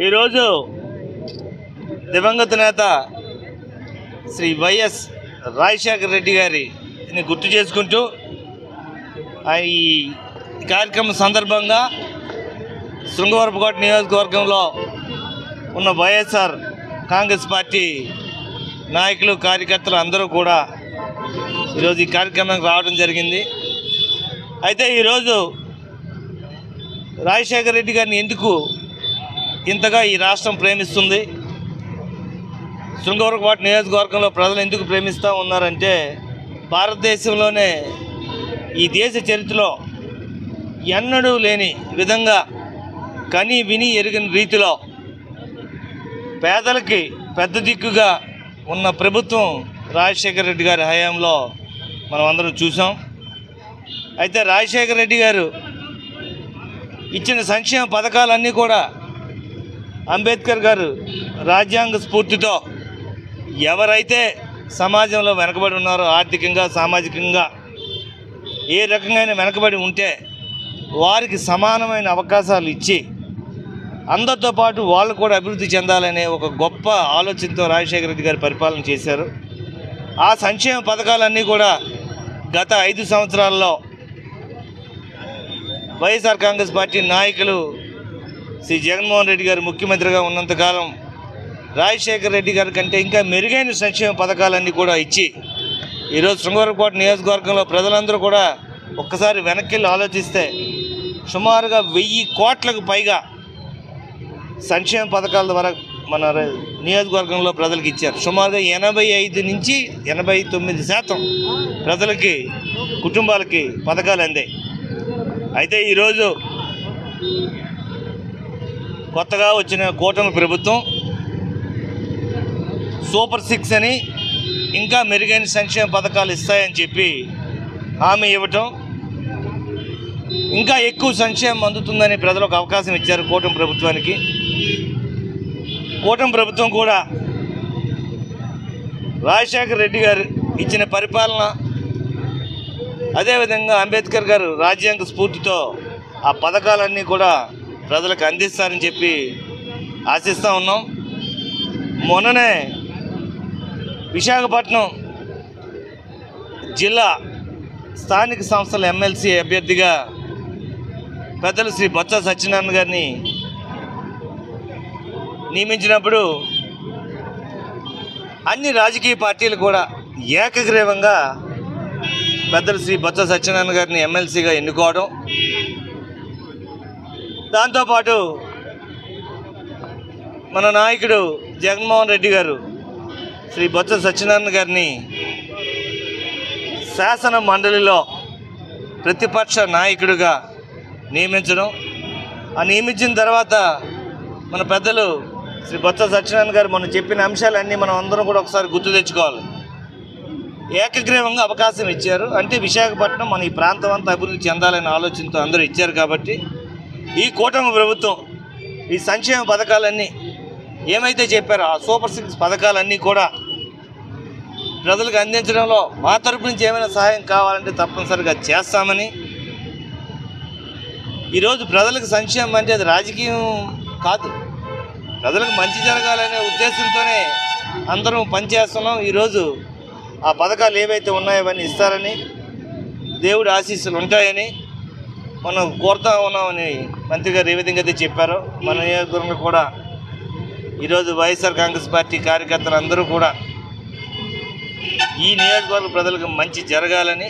ఈరోజు దివంగత నేత శ్రీ వైఎస్ రాజశేఖర రెడ్డి గారిని గుర్తు చేసుకుంటూ ఈ కార్యక్రమం సందర్భంగా శృంగవరపుకోట నియోజకవర్గంలో ఉన్న వైఎస్ఆర్ కాంగ్రెస్ పార్టీ నాయకులు కార్యకర్తలు అందరూ కూడా ఈరోజు ఈ కార్యక్రమానికి రావడం జరిగింది. అయితే ఈరోజు రాజశేఖర రెడ్డి గారిని ఎందుకు ఇంతగా ఈ రాష్ట్రం ప్రేమిస్తుంది, శృంగవరపుకోట నియోజకవర్గంలో ప్రజలు ఎందుకు ప్రేమిస్తూ ఉన్నారంటే, భారతదేశంలోనే ఈ దేశ చరిత్రలో ఎన్నడూ లేని విధంగా కని విని ఎరిగిన రీతిలో పేదలకి పెద్ద దిక్కుగా ఉన్న ప్రభుత్వం రాజశేఖర రెడ్డి గారి హయాంలో మనం అందరం చూసాం. అయితే రాజశేఖర రెడ్డి గారు ఇచ్చిన సంక్షేమ పథకాలన్నీ కూడా అంబేద్కర్ గారు రాజ్యాంగ స్ఫూర్తితో ఎవరైతే సమాజంలో వెనకబడి ఉన్నారో, ఆర్థికంగా సామాజికంగా ఏ రకంగా వెనకబడి ఉంటే వారికి సమానమైన అవకాశాలు ఇచ్చి అందరితో పాటు వాళ్ళు కూడా అభివృద్ధి చెందాలనే ఒక గొప్ప ఆలోచనతో రాజశేఖర రెడ్డి గారు పరిపాలన చేశారు. ఆ సంక్షేమ పథకాలన్నీ కూడా గత 5 సంవత్సరాల్లో వైఎస్ఆర్ కాంగ్రెస్ పార్టీ నాయకులు శ్రీ జగన్మోహన్ రెడ్డి గారు ముఖ్యమంత్రిగా ఉన్నంతకాలం రాజశేఖర రెడ్డి గారి కంటే ఇంకా మెరుగైన సంక్షేమ పథకాలన్నీ కూడా ఇచ్చి ఈరోజు శృంగవరపుకోట నియోజకవర్గంలో ప్రజలందరూ కూడా ఒక్కసారి వెనక్కి ఆలోచిస్తే సుమారుగా 1000 కోట్లకు పైగా సంక్షేమ పథకాల ద్వారా మన నియోజకవర్గంలో ప్రజలకు ఇచ్చారు. సుమారుగా 85 నుంచి 89% ప్రజలకి కుటుంబాలకి పథకాలు అందాయి. అయితే ఈరోజు కొత్తగా వచ్చిన కూటమి ప్రభుత్వం సూపర్ 6 అని ఇంకా మెరుగైన సంక్షేమ పథకాలు ఇస్తాయని చెప్పి హామీ ఇవ్వటం, ఇంకా ఎక్కువ సంక్షేమం అందుతుందని ప్రజలకు అవకాశం ఇచ్చారు కూటమి ప్రభుత్వానికి. కూటమి ప్రభుత్వం కూడా రాజశేఖర రెడ్డి గారు ఇచ్చిన పరిపాలన, అదేవిధంగా అంబేద్కర్ గారు రాజ్యాంగ స్ఫూర్తితో ఆ పథకాలన్నీ కూడా ప్రజలకు అందిస్తారని చెప్పి ఆశిస్తూ ఉన్నాం. మొన్ననే విశాఖపట్నం జిల్లా స్థానిక సంస్థల ఎమ్మెల్సీ అభ్యర్థిగా పెద్దలు శ్రీ బొత్స సత్యనారాయణ గారిని నియమించినప్పుడు అన్ని రాజకీయ పార్టీలు కూడా ఏకగ్రీవంగా పెద్దలు శ్రీ బొత్స సత్యనారాయణ గారిని ఎమ్మెల్సీగా ఎన్నుకోవడం, దాంతోపాటు మన నాయకుడు జగన్మోహన్ రెడ్డి గారు శ్రీ బొత్స సత్యనారాయణ గారిని శాసన మండలిలో ప్రతిపక్ష నాయకుడిగా నియమించడం, ఆ నియమించిన తర్వాత మన పెద్దలు శ్రీ బొత్స సత్యనారాయణ గారు మనం చెప్పిన అంశాలన్నీ మనం అందరం కూడా ఒకసారి గుర్తు తెచ్చుకోవాలి. ఏకగ్రీవంగా అవకాశం ఇచ్చారు అంటే విశాఖపట్నం మన ఈ ప్రాంతం అంతా అభివృద్ధి చెందాలనే ఆలోచనతో అందరూ ఇచ్చారు. కాబట్టి ఈ కూటమి ప్రభుత్వం ఈ సంక్షేమ పథకాలన్నీ ఏమైతే చెప్పారో ఆ సూపర్ 6 పథకాలన్నీ కూడా ప్రజలకు అందించడంలో మా తరపు నుంచి ఏమైనా సహాయం కావాలంటే తప్పనిసరిగా చేస్తామని, ఈరోజు ప్రజలకు సంక్షేమం అంటే అది రాజకీయం కాదు, ప్రజలకు మంచి జరగాలనే ఉద్దేశంతోనే అందరం పనిచేస్తున్నాం. ఈరోజు ఆ పథకాలు ఏవైతే ఉన్నాయో అవన్నీ ఇస్తారని, దేవుడి ఆశీస్సులు ఉంటాయని మనం కోరుతా ఉన్నామని మంత్రి గారు ఏ విధంగా అయితే చెప్పారో, మన నియోజకవర్గంలో కూడా ఈరోజు వైఎస్ఆర్ కాంగ్రెస్ పార్టీ కార్యకర్తలు అందరూ కూడా ఈ నియోజకవర్గ ప్రజలకు మంచి జరగాలని,